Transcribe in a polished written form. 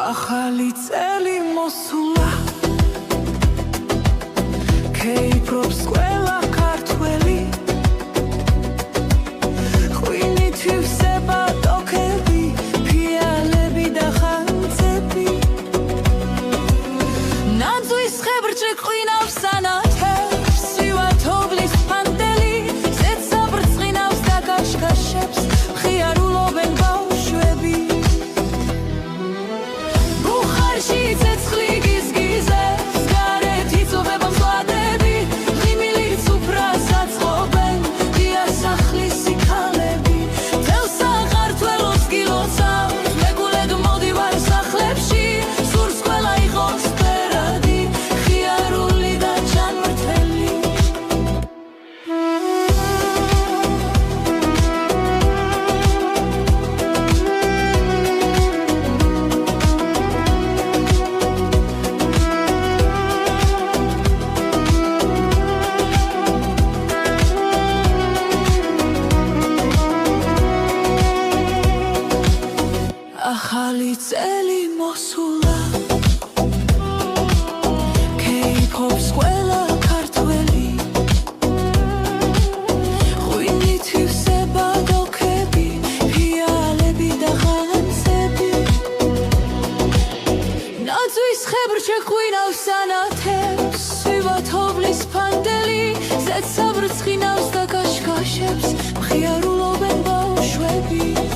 ახალი წელი მოსულა კეიფობს ყველა ქართველი ღვინით ივსება ტოქები ფიალები და ხანძები ნაძვის ხებრჭე ყვინავს სანათებს სვივათოვლის ფანტელი ზეცა ბრწყინავს და კაშკაშებს მხიარულობენ ბავშვები ბუხარში ცეცხლი გიზგიზებს გარეთ იწოვება მზვადები ღიმილიც უფრასაც ყოფენ დიასახლის იქალები თელს საყართველოს გილოცავს მეგულედ მოდივარ სახლებში სურს ყველა იყოს ფერადი ხიარული და ჩანმრთელი ახალი წელი მოსულა კეიფობს ყველა ქართველი ღვინით ივსება ტოქები ფიალები და ხანძები ნაძვის ხებრჭე ყვინავს სანათებს სვივათოვლის ფანტელი ზეცა ბრწყინავს და კაშკაშებს მხიარულობენ ბავშვები